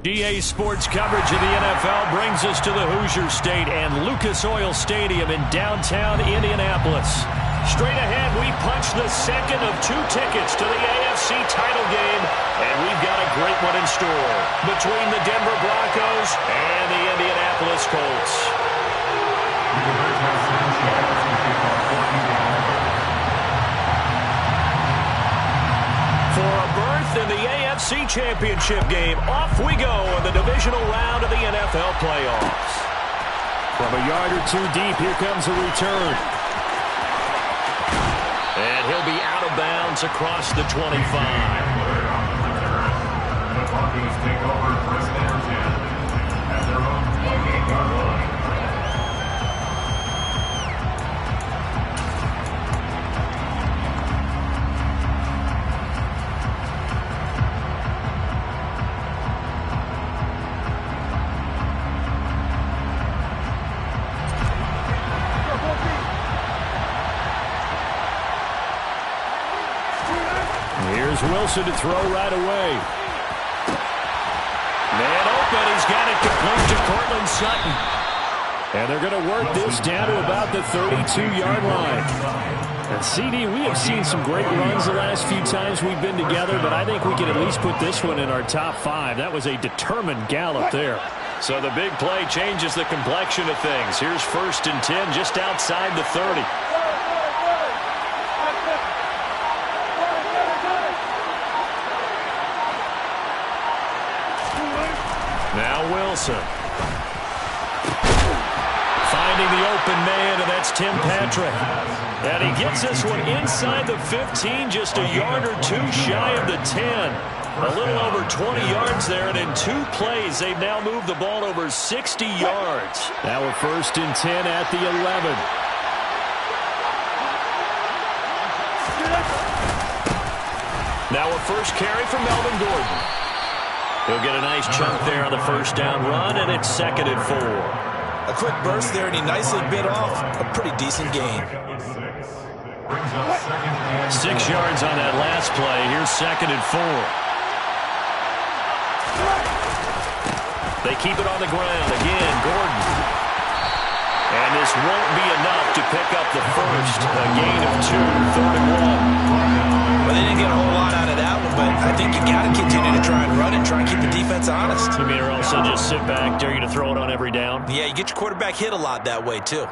GA Sports coverage of the NFL brings us to the Hoosier State and Lucas Oil Stadium in downtown Indianapolis. Straight ahead, we punch the second of 2 tickets to the AFC title game, and we've got a great one in store between the Denver Broncos and the Indianapolis Colts. For a berth in the AFC Championship game, off we go in the divisional round of the NFL playoffs. From a yard or 2 deep, here comes a return. And he'll be out of bounds across the 25. The Broncos take over first and 10 at their own 28-yard line. Here's Wilson to throw right away. Man open. He's got it complete to Cortland Sutton. And they're going to work this down to about the 32-yard line. And CD, we have seen some great runs the last few times we've been together, but I think we can at least put this one in our top 5. That was a determined gallop there. So the big play changes the complexion of things. Here's first and 10 just outside the 30. Now Wilson. Finding the open man, and that's Tim Patrick. And he gets this one inside the 15, just a yard or 2 shy of the 10. A little over 20 yards there, and in 2 plays, they've now moved the ball over 60 yards. Now we're first and 10 at the 11. Now a first carry from Melvin Gordon. He'll get a nice chunk there on the first down run, and it's second and 4. A quick burst there, and he nicely bit off a pretty decent gain. 6 yards on that last play. Here's second and 4. They keep it on the ground. Again, Gordon. And this won't be enough to pick up the first. A gain of 2, third and 1. Well, they didn't get a whole lot out of that one, but I think you got to continue to try and run and try and keep the defense honest. You mean, or else they'll just sit back, dare you to throw it on every down? Yeah, you get your quarterback hit a lot that way, too.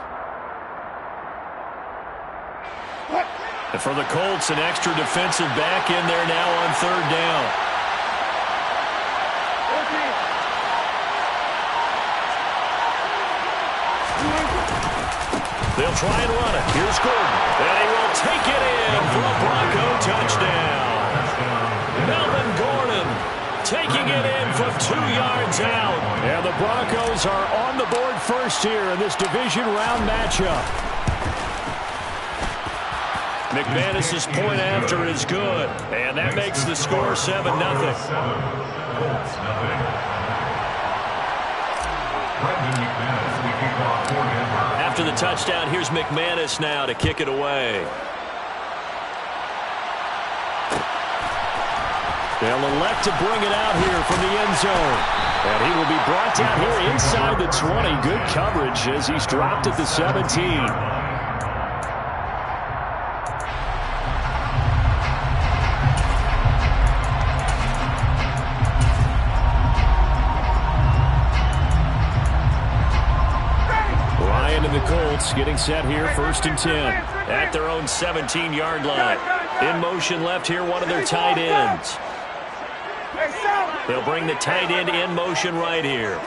And for the Colts, an extra defensive back in there now on third down. They'll try and run it. Here's Gordon. And he will take it in for a Bronco touchdown. Melvin Gordon taking it in for 2 yards out. And the Broncos are on the board first here in this division round matchup. McManus's point after is good. And that makes the score 7-0. After the touchdown, here's McManus now to kick it away. They'll elect to bring it out here from the end zone. And he will be brought down here inside the 20. Good coverage as he's dropped at the 17. The Colts getting set here, first and 10 at their own 17-yard line. In motion left here, one of their tight ends. They'll bring the tight end in motion right here.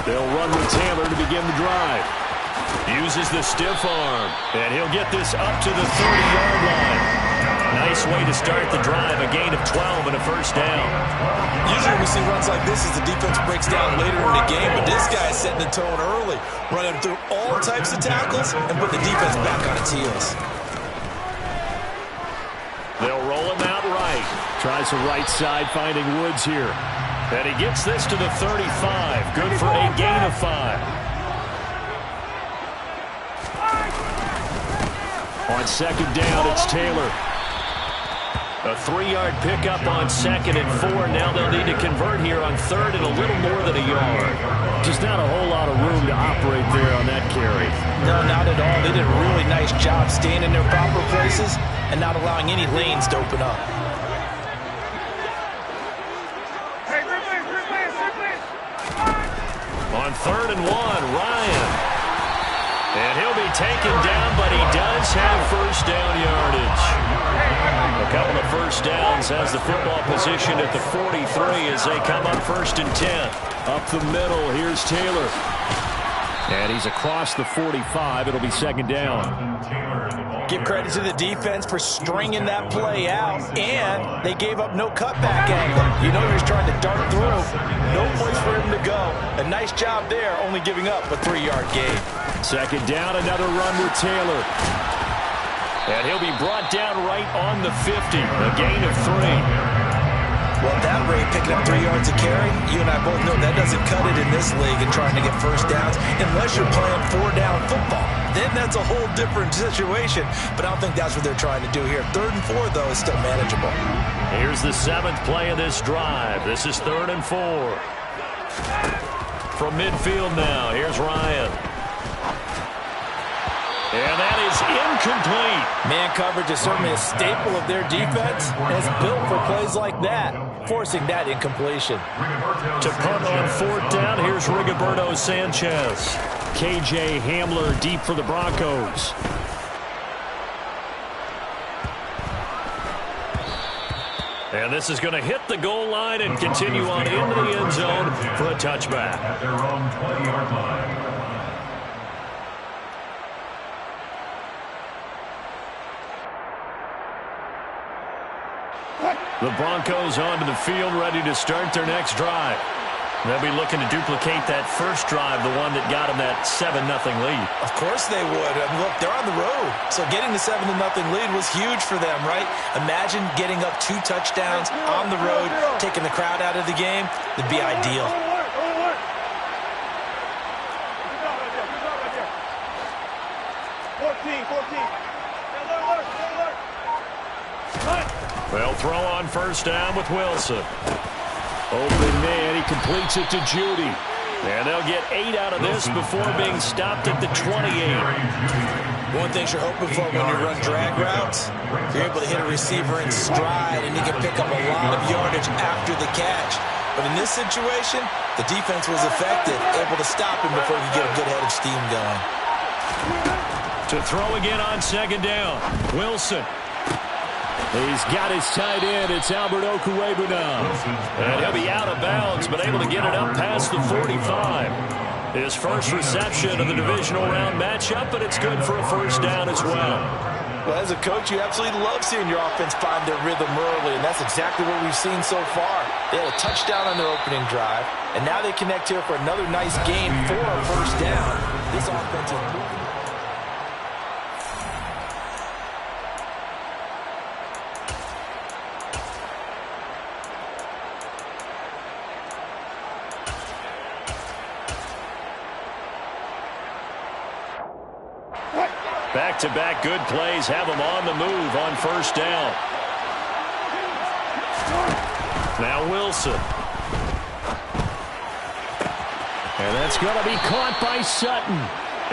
They'll run with Taylor to begin the drive. Uses the stiff arm, and he'll get this up to the 30-yard line. Nice way to start the drive, a gain of 12 and a first down. Usually we see runs like this as the defense breaks down later in the game, but this guy is setting the tone early, running through all types of tackles and put the defense back on its heels. They'll roll him out right. Tries the right side, finding Woods here. And he gets this to the 35. Good for a gain of 5. On second down, it's Taylor. A 3-yard pickup on 2nd and 4. Now they'll need to convert here on 3rd and a little more than a yard. Just not a whole lot of room to operate there on that carry. No, not at all. They did a really nice job staying in their proper places and not allowing any lanes to open up. On 3rd and 1, Ryan. And he'll be taken down, but he does have first down yardage. A couple of first downs has the football position at the 43 as they come up 1st and 10. Up the middle, here's Taylor. And he's across the 45. It'll be 2nd down. Give credit to the defense for stringing that play out, and they gave up no cutback angle. You know he was trying to dart through. No place for him to go. A nice job there, only giving up a 3-yard gain. 2nd down, another run with Taylor. And he'll be brought down right on the 50. A gain of 3. Well, at that rate, picking up 3 yards a carry, you and I both know that doesn't cut it in this league and trying to get first downs unless you're playing 4-down football. Then that's a whole different situation, but I don't think that's what they're trying to do here. 3rd and 4, though, is still manageable. Here's the 7th play of this drive. This is 3rd and 4. From midfield now, here's Ryan. And that is incomplete. Man coverage is certainly a staple of their defense, and it's built for plays like that, forcing that incompletion. To punt on 4th down, here's Rigoberto Sanchez. KJ Hamler deep for the Broncos. And this is going to hit the goal line and continue on into the end zone for a touchback. At their own 20-yard line. The Broncos onto the field, ready to start their next drive. They'll be looking to duplicate that first drive, the one that got them that 7-0 lead. Of course they would. I mean, look, they're on the road. So getting the 7-0 lead was huge for them, right? Imagine getting up 2 touchdowns on the road, taking the crowd out of the game. It'd be ideal. They'll throw on first down with Wilson. Open man, he completes it to Judy. And they'll get 8 out of this before being stopped at the 28. One thing you're hoping for when you run drag routes, you're able to hit a receiver in stride and you can pick up a lot of yardage after the catch. But in this situation, the defense was effective, able to stop him before he could get a good head of steam going. To throw again on 2nd down, Wilson. He's got his tight end. It's Albert Okwuegbunam. And he'll be out of bounds, but able to get it up past the 45. His first reception of the divisional round matchup, but it's good for a first down as well. Well, as a coach, you absolutely love seeing your offense find their rhythm early, and that's exactly what we've seen so far. They had a touchdown on their opening drive, and now they connect here for another nice game for a first down. This offense is moving. Back-to-back good plays have them on the move on first down. Now Wilson. And that's going to be caught by Sutton.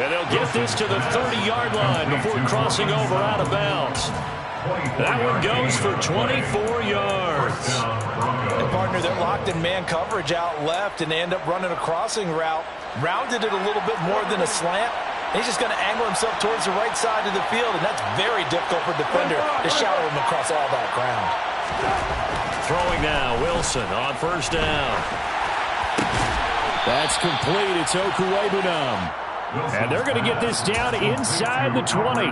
And they'll get this to the 30-yard line before crossing over out of bounds. That one goes for 24 yards. And partner, they're locked in man coverage out left, and they end up running a crossing route. Rounded it a little bit more than a slant. He's just going to angle himself towards the right side of the field, and that's very difficult for a defender to shadow him across all that ground. Throwing now, Wilson on first down. That's complete. It's Okwuegbunam. And they're going to get this down inside the 20.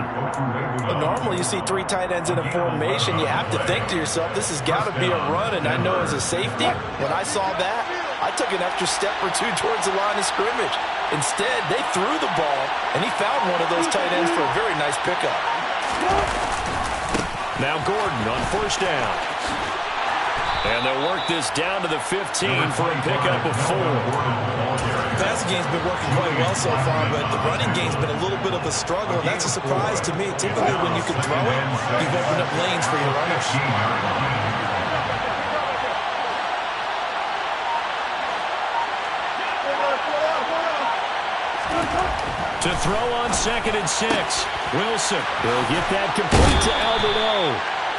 Well, normally you see 3 tight ends in a formation. You have to think to yourself, this has got to be a run, and I know as a safety, when I saw that, I took an extra step or 2 towards the line of scrimmage. Instead, they threw the ball, and he found one of those tight ends for a very nice pickup. Now Gordon on first down. And they'll work this down to the 15 for a pickup of 4. The passing game's been working quite well so far, but the running game's been a little bit of a struggle, and that's a surprise to me. Typically, when you can throw it, you've opened up lanes for your runners. To throw on 2nd and 6. Wilson will get that complete to Alberto.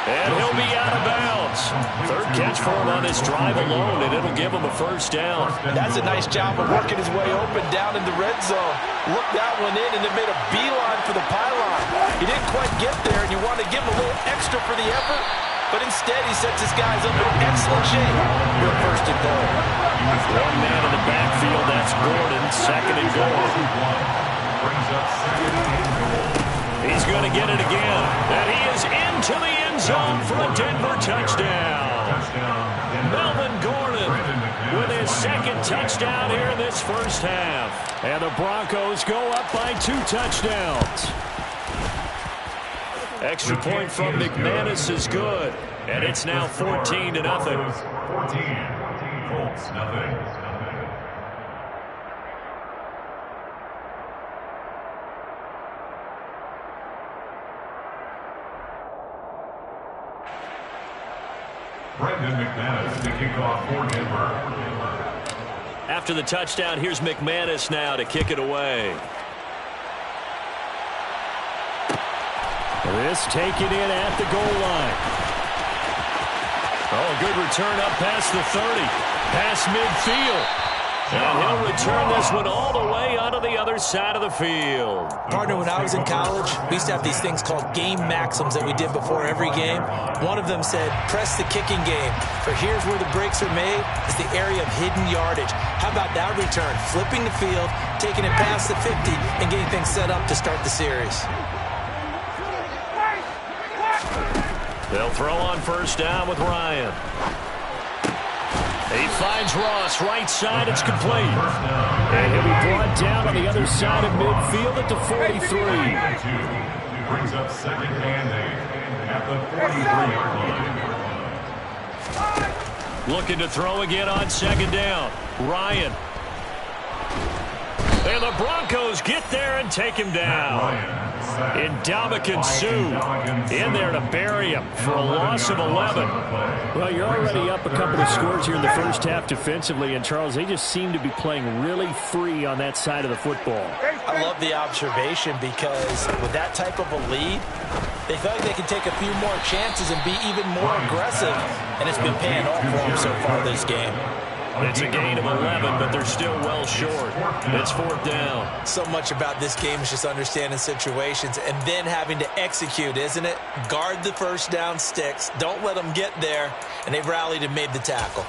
And he'll be out of bounds. 3rd catch for him on this drive alone, and it'll give him a 1st down. That's a nice job of working his way open down in the red zone. Looked that one in, and it made a beeline for the pylon. He didn't quite get there, and you want to give him a little extra for the effort, but instead he sets his guys up in excellent shape for a 1st and goal. One man in the backfield, that's Gordon, 2nd and goal. He's going to get it again, and he is into the end zone for a Denver touchdown. Melvin Gordon with his 2nd touchdown here in this 1st half. And the Broncos go up by 2 touchdowns. Extra point from McManus is good, and it's now 14-0. 14, Colts, nothing. Brendan McManus to kick off for Denver. After the touchdown, here's McManus now to kick it away. This taken in at the goal line. Oh, good return up past the 30. Past midfield. And he'll return this one all the way onto the other side of the field. Partner, when I was in college, we used to have these things called game maxims that we did before every game. One of them said, press the kicking game. For here's where the breaks are made. It's the area of hidden yardage. How about that return? Flipping the field, taking it past the 50, and getting things set up to start the series. They'll throw on 1st down with Ryan. He finds Ross, right side, it's complete. And he'll be brought down on the other side of midfield at the 43. Brings up 2nd and 8 at the 43-yard line. Looking to throw again on 2nd down. Ryan. And the Broncos get there and take him down. Ndamukong Suh in there to bury him for a loss of 11. Well, you're already up a couple of scores here in the 1st half defensively, and Charles, they just seem to be playing really free on that side of the football. I love the observation because with that type of a lead, they feel like they can take a few more chances and be even more aggressive, and it's been paying off for them so far this game. It's a gain of 11, but they're still well short. It's 4th down. So much about this game is just understanding situations and then having to execute, isn't it? Guard the 1st down sticks. Don't let them get there. And they've rallied and made the tackle.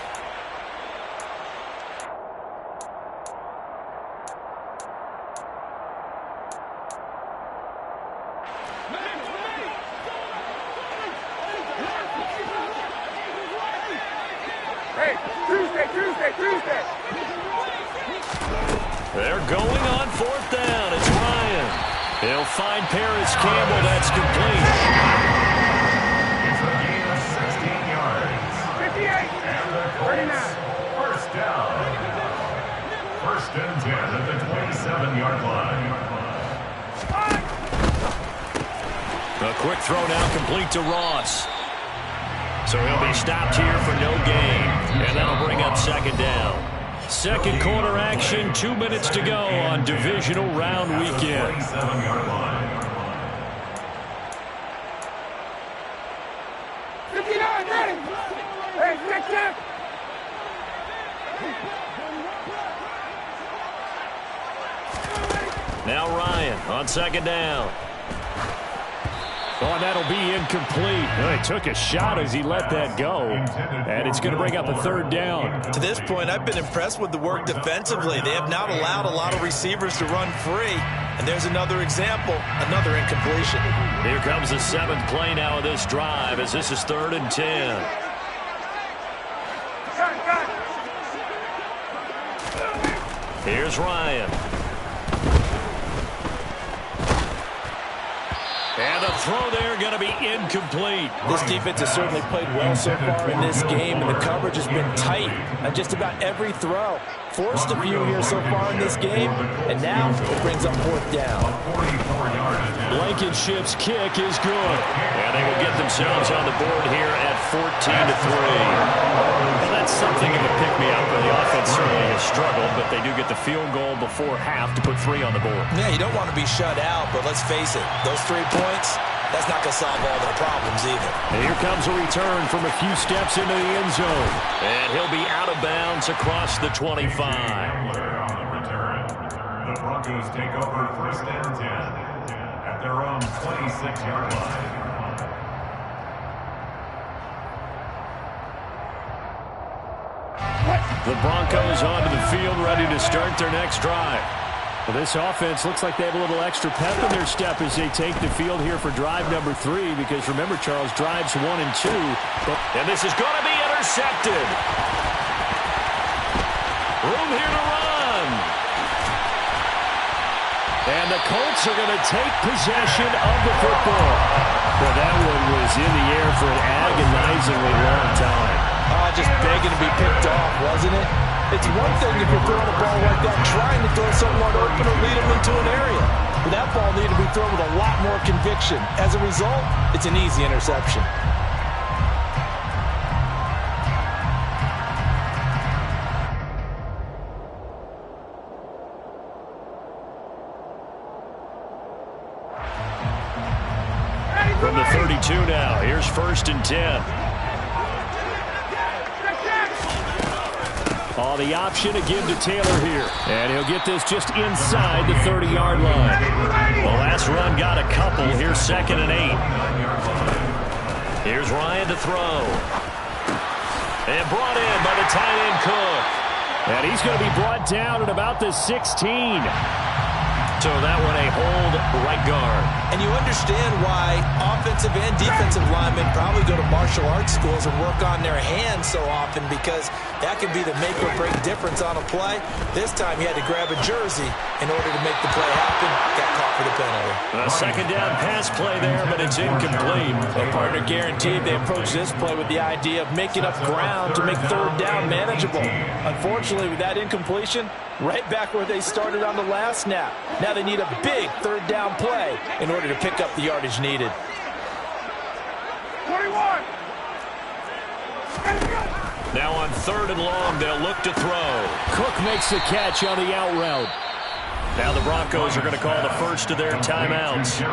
They're going on 4th down. It's Ryan. He'll find Paris Campbell. That's complete. It's a gain of 16 yards. 58. And the Colts, 1st down. 1st and 10 at the 27-yard line. A quick throw now complete to Ross. So he'll be stopped here for no gain. And that'll bring up 2nd down. 2nd quarter action, 2 minutes to go on divisional round weekend. 27-yard line. 59, ready. Hey, check. Now Ryan on 2nd down. Oh, and that'll be incomplete. Oh, he took a shot as he let that go. And it's going to bring up a 3rd down. To this point, I've been impressed with the work defensively. They have not allowed a lot of receivers to run free. And there's another example, another incompletion. Here comes the 7th play now of this drive as this is 3rd and 10. Here's Ryan. And the throw there going to be incomplete. This defense has certainly played well so far in this game, and the coverage has been tight on just about every throw. Forced a few here so far in this game, and now it brings up fourth down. Blankenship's kick is good. And they will get themselves on the board here at 14-3. Well, that's something of a pick-me-up, and the offense certainly has struggled, but they do get the field goal before half to put 3 on the board. Yeah, you don't want to be shut out, but let's face it, those 3 points, that's not going to solve all their problems either. And here comes a return from a few steps into the end zone. And he'll be out of bounds across the 25. On the return, the Broncos take over 1st and 10 at their own 26-yard line. The Broncos onto the field, ready to start their next drive. Well, this offense looks like they have a little extra pep in their step as they take the field here for drive number 3, because remember, Charles, drives 1 and 2. And this is going to be intercepted. Room here to run. And the Colts are going to take possession of the football. Well, that one was in the air for an agonizingly long time. Just begging to be picked off, wasn't it? It's one thing if you're throwing a ball like that, trying to throw someone open or lead them into an area. But that ball needed to be thrown with a lot more conviction. As a result, it's an easy interception. From the 32 now, here's 1st and 10. Oh, the option to give to Taylor here. And he'll get this just inside the 30-yard line. The last run got a couple. Here's 2nd and 8. Here's Ryan to throw. And brought in by the tight end Cook. And he's going to be brought down at about the 16. So that one a hold right guard. And you understand why offensive and defensive linemen probably go to martial arts schools and work on their hands so often, because that can be the make or break difference on a play. This time he had to grab a jersey in order to make the play happen. Got caught for the penalty. A 2nd down pass play there, but it's incomplete. Their partner guaranteed they approached this play with the idea of making up ground to make 3rd down manageable. Unfortunately, with that incompletion, right back where they started on the last snap. Now they need a big 3rd down play in order to pick up the yardage needed. 21. Now on 3rd and long, they'll look to throw. Cook makes the catch on the out route. Now the Broncos are going to call the first of their timeouts,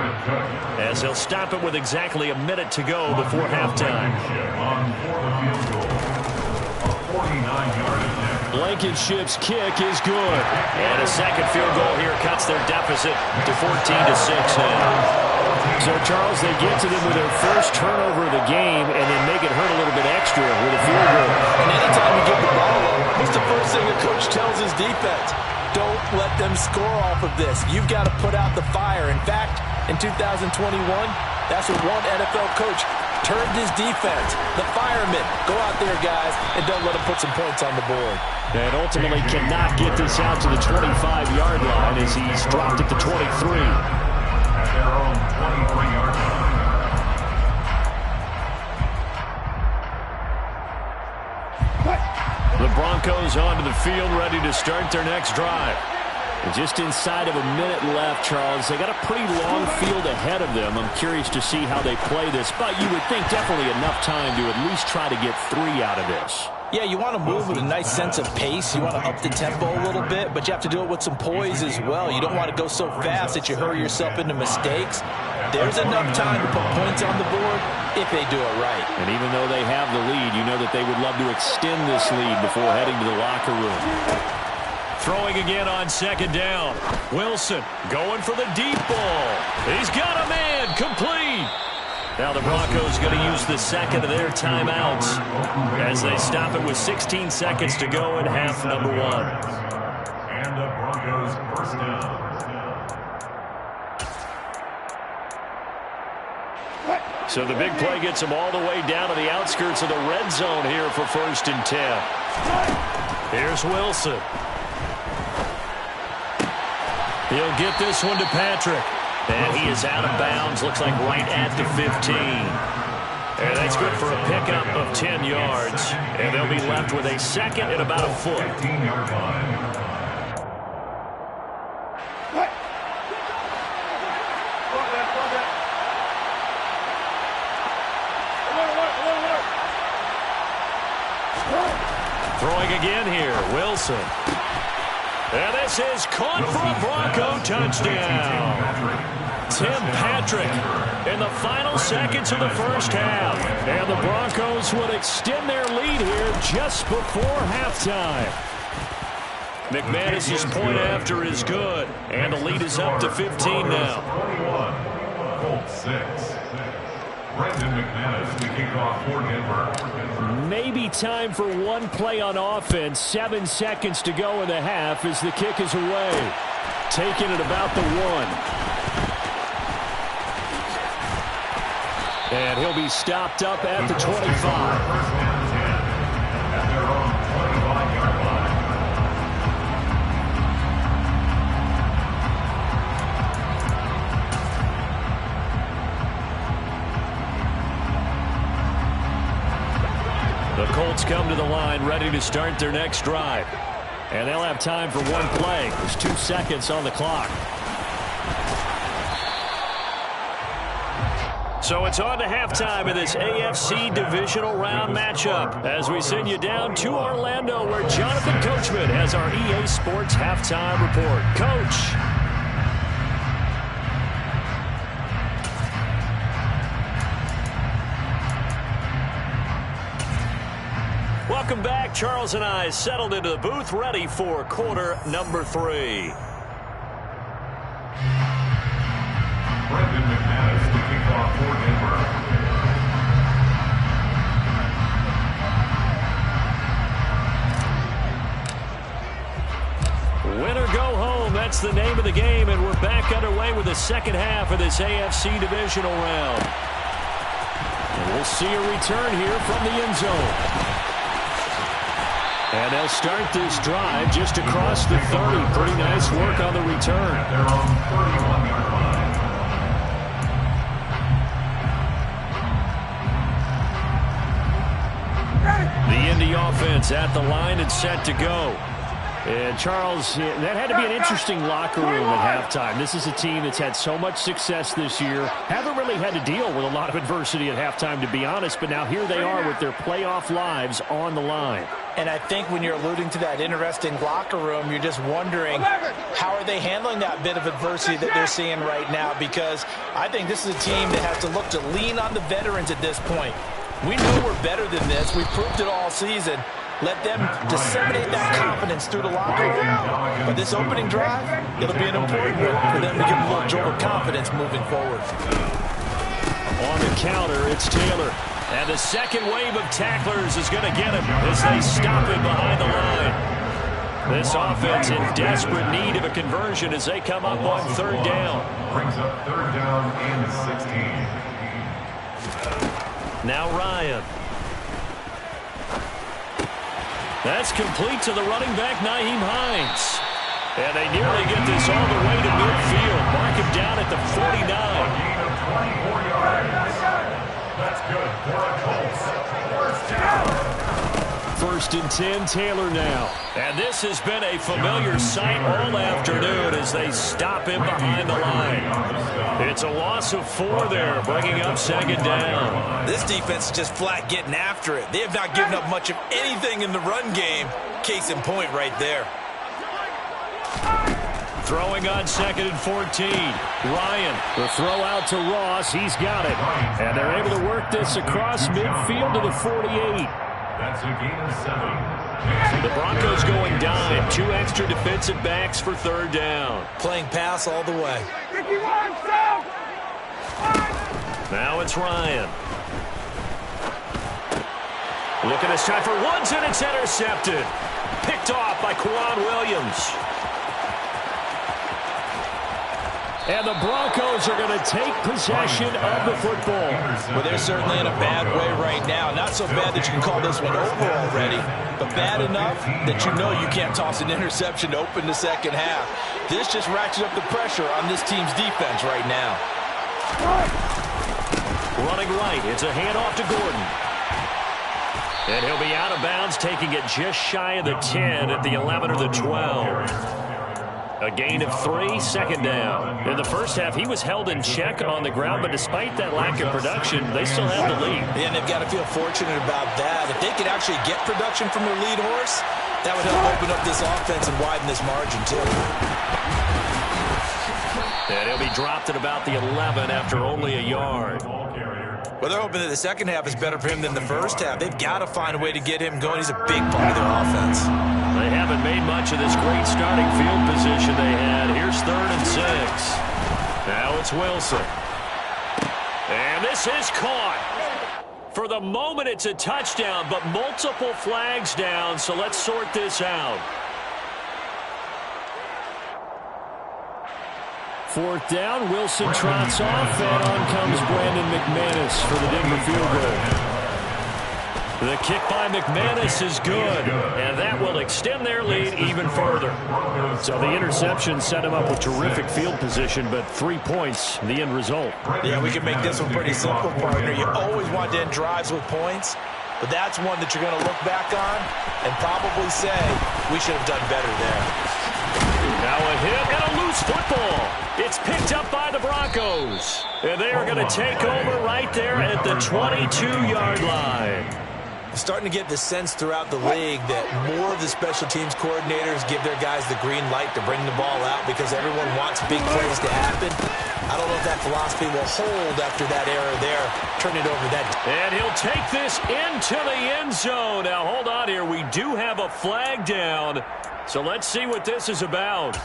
as they'll stop it with exactly a minute to go before halftime. Blankenship's kick is good. And a 2nd field goal here cuts their deficit to 14-6 now. So, Charles, they get to them with their first turnover of the game and then make it hurt a little bit extra with a field goal. And anytime you give the ball up, what's the first thing a coach tells his defense? Don't let them score off of this. You've got to put out the fire. In fact, in 2021, that's what one NFL coach turned his defense. The firemen. Go out there, guys, and don't let them put some points on the board. And ultimately cannot get this out to the 25-yard line as he's dropped at the 23. At their own 23-yard line. The Broncos onto the field, ready to start their next drive. And just inside of a minute left, Charles. They got a pretty long field ahead of them. I'm curious to see how they play this, but you would think definitely enough time to at least try to get 3 out of this. Yeah, you want to move with a nice sense of pace. You want to up the tempo a little bit, but you have to do it with some poise as well. You don't want to go so fast that you hurry yourself into mistakes. There's enough time to put points on the board if they do it right. And even though they have the lead, you know that they would love to extend this lead before heading to the locker room. Throwing again on 2nd down. Wilson going for the deep ball. He's got a man, complete. Now the Broncos going to use the 2nd of their timeouts as they stop it with 16 seconds to go in half number 1. And the Broncos first down. So the big play gets them all the way down to the outskirts of the red zone here for 1st and 10. Here's Wilson. He'll get this one to Patrick. And he is out of bounds, looks like right at the 15. And that's good for a pickup of 10 yards. And they'll be left with a second and about a foot. 15-yard line. Throwing again here, Wilson. And this is caught for a Bronco touchdown. Tim Patrick in the final seconds of the first half. And the Broncos would extend their lead here just before halftime. McManus's point after is good. And the lead is up to 15 now. 21, Colts 6. Brendan McManus to kick off for Denver. Maybe time for one play on offense. 7 seconds to go in the half as the kick is away. Taking it about the 1. And he'll be stopped up at the 25. First and 10 at their own 25-yard line. The Colts come to the line ready to start their next drive. And they'll have time for one play. There's 2 seconds on the clock. So it's on to halftime of this AFC divisional round matchup as we send you down to Orlando where Jonathan Coachman has our EA Sports halftime report. Coach. Welcome back. Charles and I settled into the booth ready for quarter number 3. Brendan McManus to kick off for Denver. Win or go home, that's the name of the game, and we're back underway with the second half of this AFC divisional round. And we'll see a return here from the end zone. And they'll start this drive just across the 30. Pretty nice work on the return. At their own 31-yard line. The Indy offense at the line and set to go. And Charles, that had to be an interesting locker room at halftime. This is a team that's had so much success this year. Haven't really had to deal with a lot of adversity at halftime, to be honest. But now here they are with their playoff lives on the line. And I think when you're alluding to that interesting locker room, you're just wondering how are they handling that bit of adversity that they're seeing right now, because I think this is a team that has to look to lean on the veterans at this point. We know we're better than this. We've proved it all season. Let them disseminate that confidence through the locker room. But this opening drive, it'll be an important one for them to give a little jolt of confidence moving forward. On the counter, it's Taylor. And the second wave of tacklers is going to get him as they stop him behind the line. This offense in desperate need of a conversion as they come up on third down. Brings up third down and 16. Now Ryan. That's complete to the running back, Nyheim Hines. And they nearly get this all the way to midfield. Mark him down at the 49. A gain of 24 yards. That's good for a Colts. First down. First and 10, Taylor now. And this has been a familiar sight all afternoon as they stop him behind the line. It's a loss of 4 there, bringing up second down. This defense is just flat getting after it. They have not given up much of anything in the run game. Case in point right there. Throwing on second and 14. Ryan, the throw out to Ross. He's got it. And they're able to work this across midfield to the 48. That's a gain of 7. The Broncos going dime. 2 extra defensive backs for third down. Playing pass all the way. Now it's Ryan. Looking this time for Woods, and it's intercepted. Picked off by Quan Williams. And the Broncos are going to take possession of the football. Well, they're certainly in a bad way right now. Not so bad that you can call this one over already, but bad enough that you know you can't toss an interception to open the second half. This just ratchets up the pressure on this team's defense right now. Running right, it's a handoff to Gordon. And he'll be out of bounds, taking it just shy of the 10 at the 11 or the 12. A gain of 3, second down. In the first half, he was held in check on the ground, but despite that lack of production, they still have the lead. Yeah, and they've got to feel fortunate about that. If they could actually get production from their lead horse, that would help open up this offense and widen this margin, too. And he'll be dropped at about the 11 after only a yard. Well, they're hoping that the second half is better for him than the first half. They've got to find a way to get him going. He's a big part of their offense. They haven't made much of this great starting field position they had. Here's 3rd and 6. Now it's Wilson. And this is caught. For the moment, it's a touchdown, but multiple flags down, so let's sort this out. 4th down, Wilson trots off, and on comes Brandon McManus for the Denver field goal. The kick by McManus is good, and that will extend their lead even further. So the interception set him up with terrific field position, but 3 points, the end result. Yeah, we can make this one pretty simple, partner. You always want to end drives with points, but that's one that you're going to look back on and probably say, we should have done better there. Now a hit and a loose football. It's picked up by the Broncos. And they are going to take over right there at the 22-yard line. Starting to get the sense throughout the league that more of the special teams coordinators give their guys the green light to bring the ball out because everyone wants big plays to happen. I don't know if that philosophy will hold after that error there. Turn it over that. And he'll take this into the end zone. Now, hold on here. We do have a flag down. So let's see what this is about.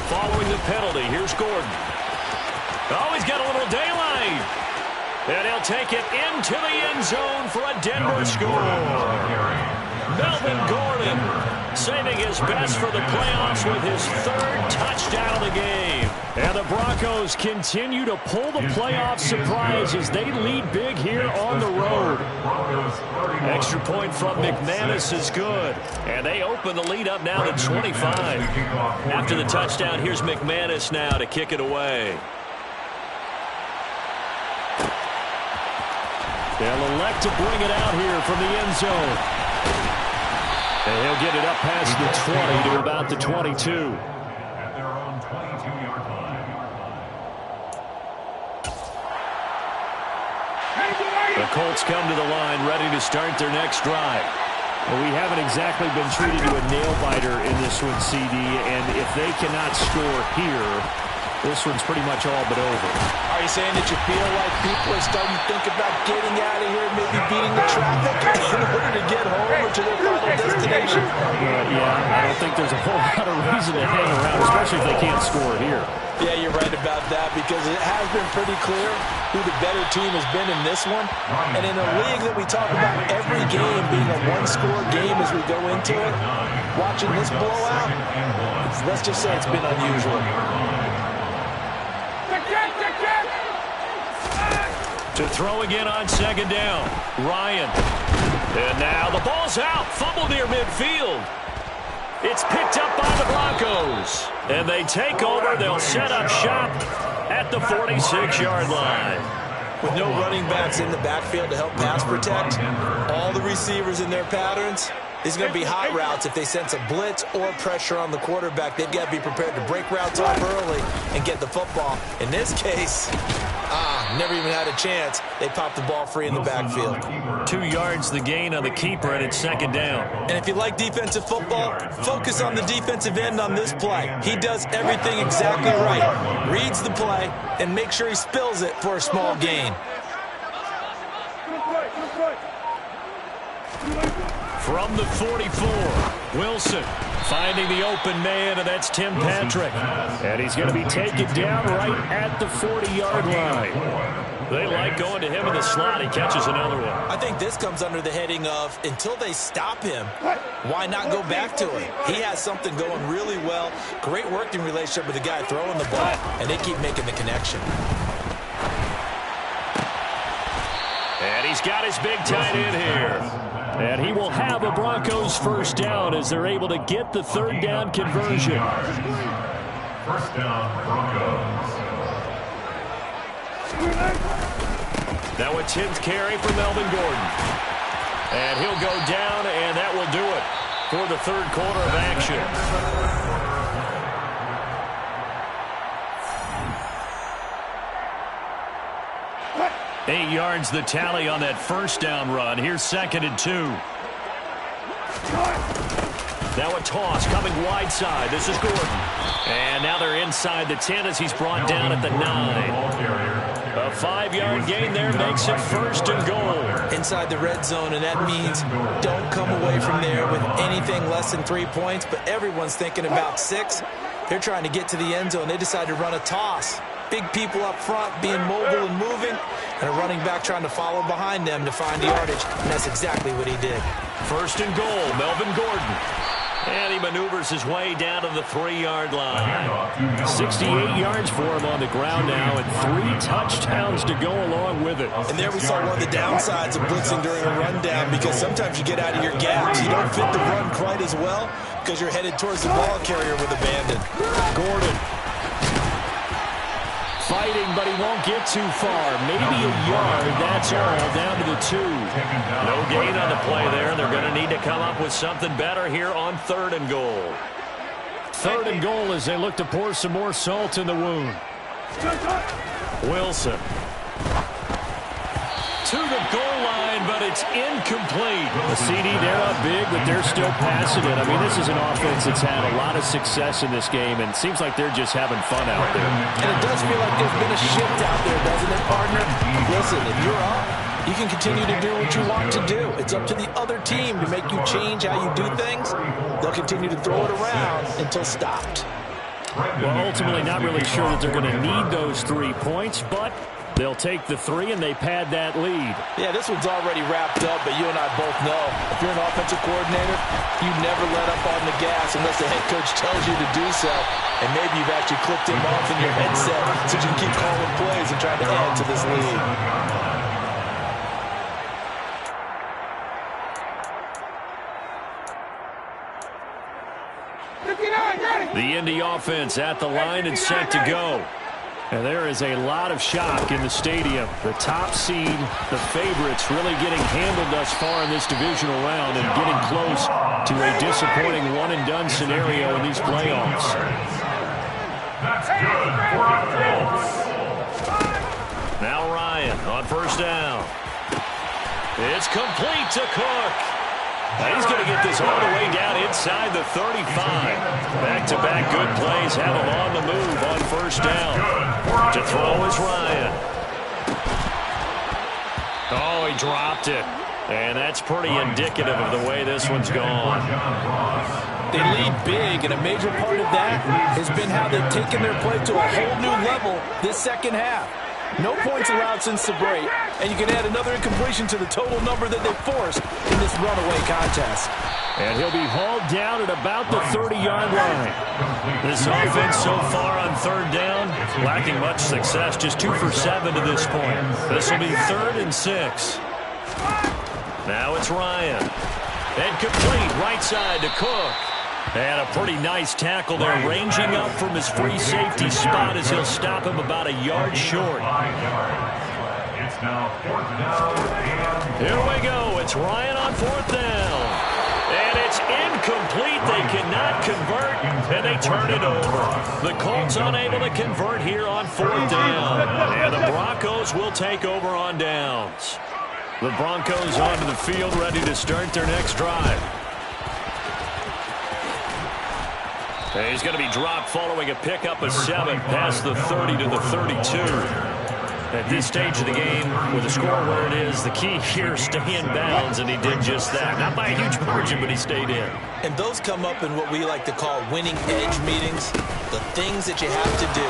Following the penalty, here's Gordon. Oh, he's got a little daylight. And he'll take it into the end zone for a Denver score. Melvin Gordon saving his best for the playoffs with his 3rd touchdown of the game. And the Broncos continue to pull the playoff surprise as they lead big here on the road. Extra point from McManus is good. And they open the lead up now to 25. After the touchdown, here's McManus now to kick it away. They'll elect to bring it out here from the end zone. And he'll get it up past the 20 to about the 22. At their own 22-yard line. The Colts come to the line ready to start their next drive. Well, we haven't exactly been treated to a nail-biter in this one, CD, and if they cannot score here, this one's pretty much all but over. Are you saying that you feel like people are starting to think about getting out of here, maybe beating the traffic in order to get home or to their final destination? Yeah, I don't think there's a whole lot of reason to hang around, especially if they can't score here. Yeah, you're right about that because it has been pretty clear who the better team has been in this one. And in a league that we talk about every game being a one-score game as we go into it, watching this blowout, let's just say it's been unusual. To throw again on 2nd down, Ryan. And now the ball's out, fumble near midfield. It's picked up by the Broncos. And they take over, they'll set up shop at the 46-yard line. With no running backs in the backfield to help pass protect, all the receivers in their patterns, these are going to be hot routes. If they sense a blitz or pressure on the quarterback, they've got to be prepared to break routes off early and get the football. In this case, never even had a chance. They popped the ball free in the backfield. 2 yards the gain on the keeper, and it's 2nd down. And if you like defensive football, focus on the defensive end on this play. He does everything exactly right. Reads the play and makes sure he spills it for a small gain. From the 44, Wilson finding the open man, and that's Tim Patrick. And he's going to be taken down right at the 40-yard line. They like going to him in the slot. He catches another one. I think this comes under the heading of until they stop him, why not go back to him? He has something going really well. Great working relationship with the guy throwing the ball, and they keep making the connection. And he's got his big tight end here. And he will have a Broncos first down as they're able to get the third down conversion. First down, Broncos. Now a 10th carry for Melvin Gordon. And he'll go down, and that will do it for the third quarter of action. 8 yards the tally on that first down run. Here's 2nd and 2. Now a toss coming wide side. This is Gordon. And now they're inside the 10 as he's brought down at the 9. A 5-yard gain there makes it 1st and goal. Inside the red zone, and that means don't come away from there with anything less than 3 points, but everyone's thinking about 6. They're trying to get to the end zone. They decide to run a toss. Big people up front being mobile and moving, and a running back trying to follow behind them to find the yardage, and that's exactly what he did. 1st and goal, Melvin Gordon. And he maneuvers his way down to the 3-yard line. 68 yards for him on the ground now, and 3 touchdowns to go along with it. And there we saw one of the downsides of blitzing during a rundown, because sometimes you get out of your gaps. You don't fit the run quite as well because you're headed towards the ball carrier with abandon. Gordon fighting, but he won't get too far. Maybe a yard, that's all, down to the 2. No gain on the play there. They're going to need to come up with something better here on 3rd and goal. 3rd and goal as they look to pour some more salt in the wound. Wilson to the goal line, but it's incomplete. The CD, they're up big, but they're still passing it. I mean, this is an offense that's had a lot of success in this game, and it seems like they're just having fun out there. And it does feel like there's been a shift out there, doesn't it, partner? Listen, if you're up, you can continue to do what you want to do. It's up to the other team to make you change how you do things. They'll continue to throw it around until stopped. Well, ultimately not really sure that they're going to need those 3 points, but they'll take the 3 and they pad that lead. Yeah, this one's already wrapped up, but you and I both know if you're an offensive coordinator, you never let up on the gas unless the head coach tells you to do so. And maybe you've actually clipped him off in your headset so you can keep calling plays and trying to add to this lead. The Indy offense at the line and set to go. And there is a lot of shock in the stadium. The top seed, the favorites, really getting handled thus far in this divisional round and getting close to a disappointing one-and-done scenario in these playoffs. That's good for a Colts. Now Ryan on 1st down. It's complete to Cook. He's going to get this all the way down inside the 35. Back-to-back good plays have him on the move on 1st down. To throw is Ryan. Oh, he dropped it. And that's pretty indicative of the way this one's gone. They lead big, and a major part of that has been how they've taken their play to a whole new level this second half. No points allowed since the break, and you can add another incompletion to the total number that they forced in this runaway contest. And he'll be hauled down at about the 30-yard line. This offense so far on 3rd down, lacking much success, just 2 for 7 to this point. This will be 3rd and 6. Now it's Ryan. And complete right side to Cook. And a pretty nice tackle there, ranging up from his free safety spot as he'll stop him about a yard short. It's now 4th down. Here we go. It's Ryan on 4th down. And it's incomplete. They cannot convert, and they turn it over. The Colts unable to convert here on 4th down. And the Broncos will take over on downs. The Broncos onto the field, ready to start their next drive. And he's going to be dropped following a pickup of 7 past the 30 to the 32. At this stage of the game, with the score where it is, the key here, stay in bounds, and he did just that. Not by a huge margin, but he stayed in. And those come up in what we like to call winning edge meetings, the things that you have to do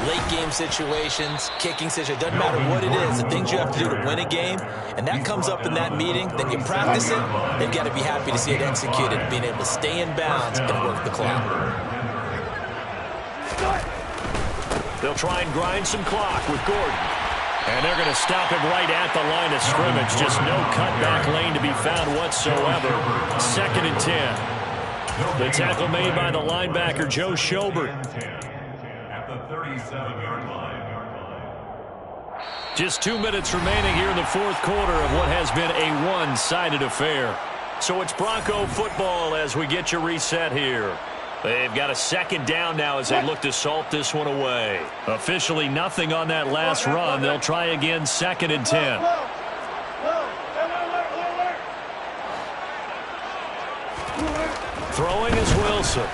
late game situations, kicking situations, doesn't matter what it is, the things you have to do to win a game, and that comes up in that meeting, then you practice it, they've got to be happy to see it executed, being able to stay in bounds and work the clock. They'll try and grind some clock with Gordon. And they're going to stop him right at the line of scrimmage. Just no cutback lane to be found whatsoever. 2nd and 10. The tackle made by the linebacker, Joe Schobert. At the 37-yard line. Just 2 minutes remaining here in the fourth quarter of what has been a one-sided affair. So it's Bronco football as we get you reset here. They've got a 2nd down now as they look to salt this one away. Officially nothing on that last run. They'll try again 2nd and 10. Throwing is Wilson.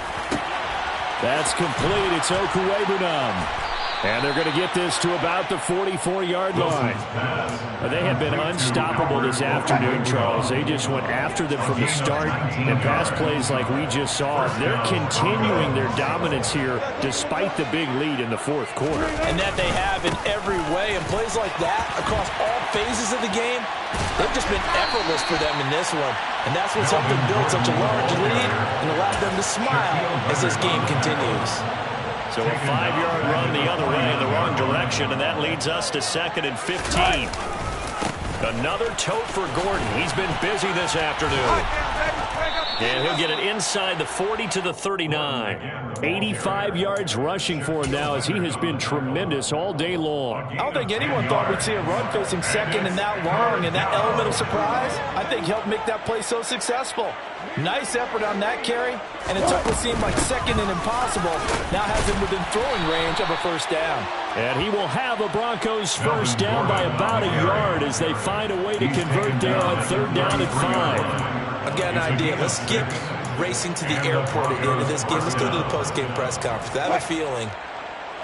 That's complete. It's Okuwebunam. And they're going to get this to about the 44-yard line. They have been unstoppable this afternoon, Charles. They just went after them from the start. And pass plays like we just saw, they're continuing their dominance here despite the big lead in the fourth quarter. And that they have in every way. And plays like that across all phases of the game, they've just been effortless for them in this one. And that's what's helped them build such a large lead and allowed them to smile as this game continues. So a 5-yard run the other way in the wrong direction, and that leads us to 2nd and 15. Another tote for Gordon. He's been busy this afternoon. And he'll get it inside the 40 to the 39. 85 yards rushing for him now as he has been tremendous all day long. I don't think anyone thought we'd see a run facing 2nd and that long, and that element of surprise, I think, helped make that play so successful. Nice effort on that carry, and it took what seemed like 2nd and impossible. Now has him within throwing range of a 1st down. And he will have the Broncos 1st down by about a yard as they find a way to convert there on 3rd down and 5. I've got an idea. Let's skip racing to the airport at the end of this game. Let's go to the post-game press conference. I have a feeling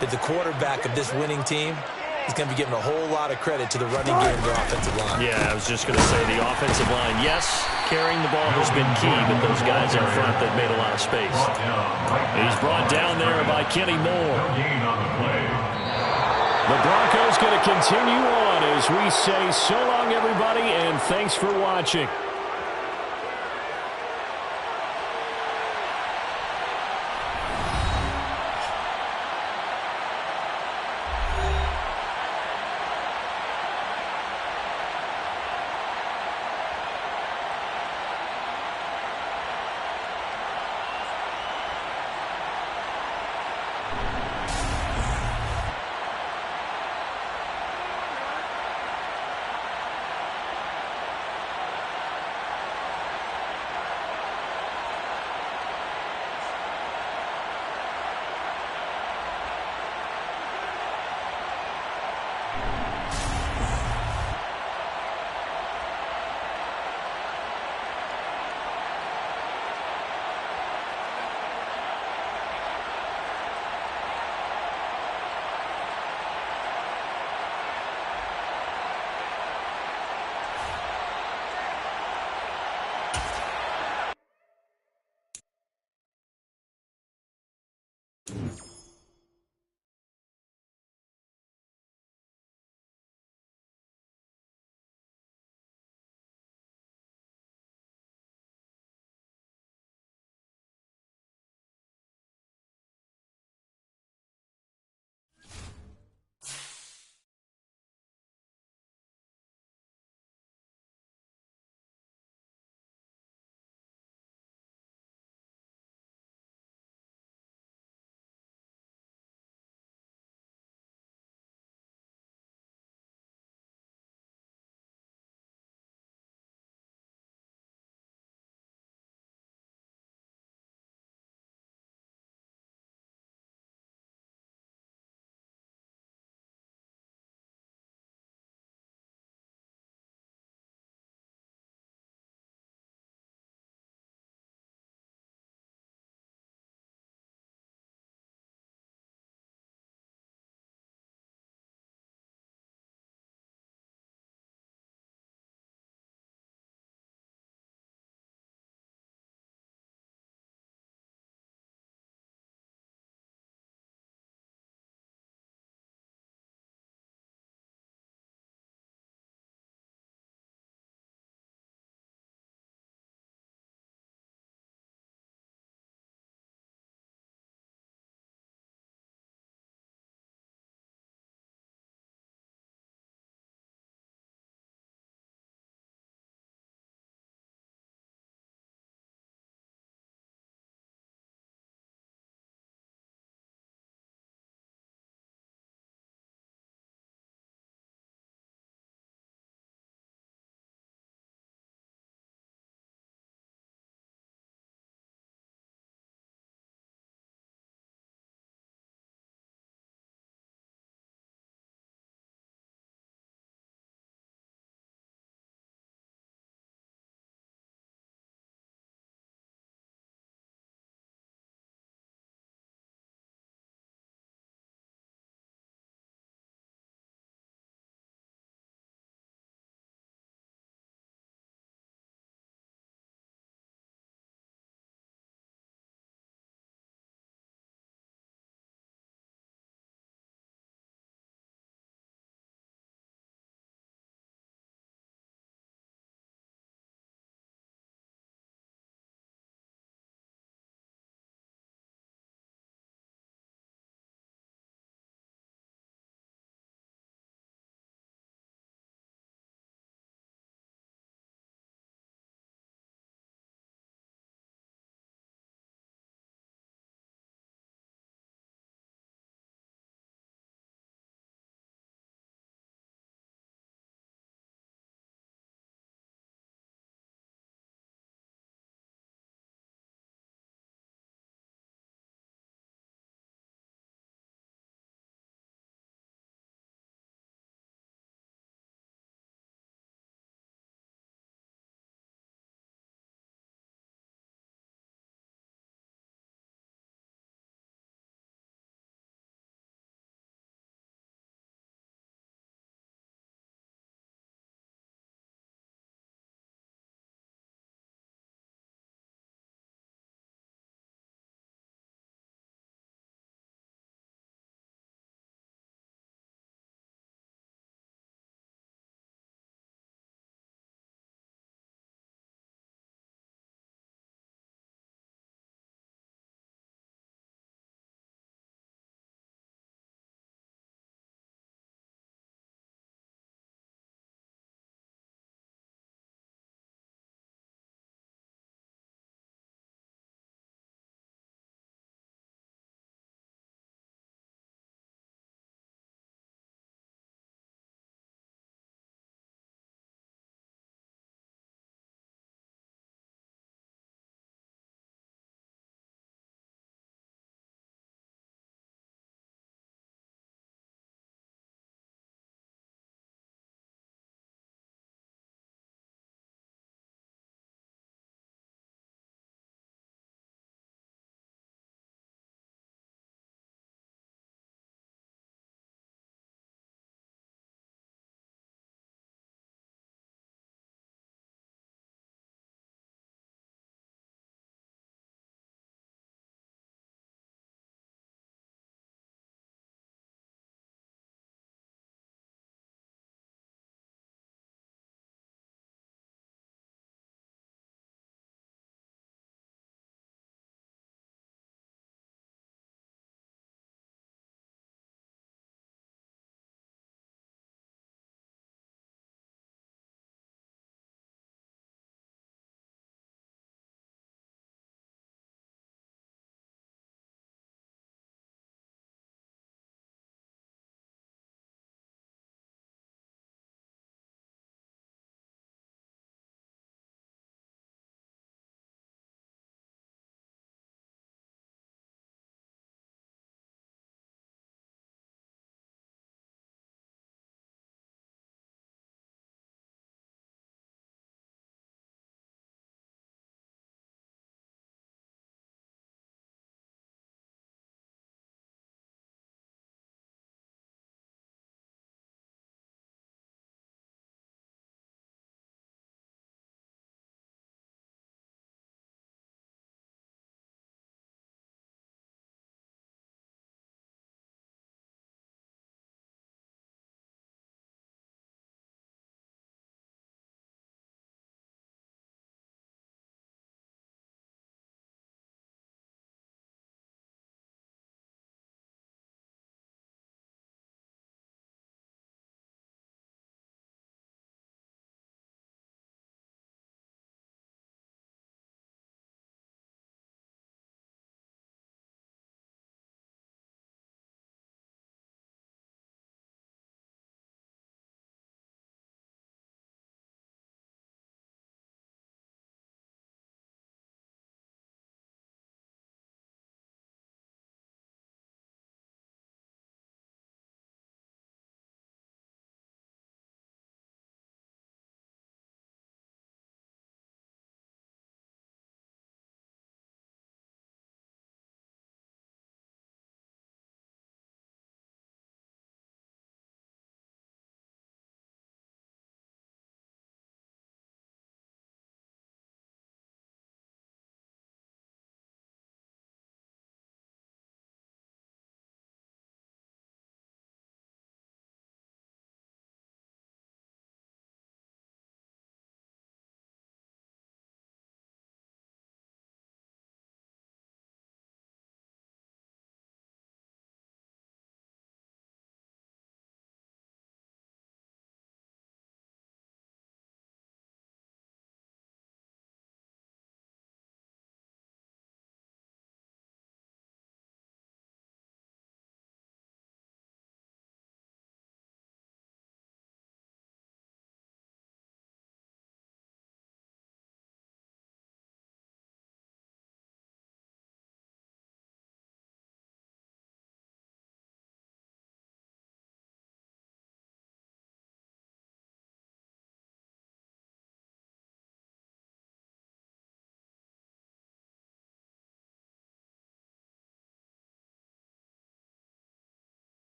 that the quarterback of this winning team is going to be giving a whole lot of credit to the running game and the offensive line. Yeah, I was just going to say the offensive line. Yes, carrying the ball has been key, but those guys in front that made a lot of space. He's brought down there by Kenny Moore. The Broncos going to continue on as we say so long, everybody, and thanks for watching.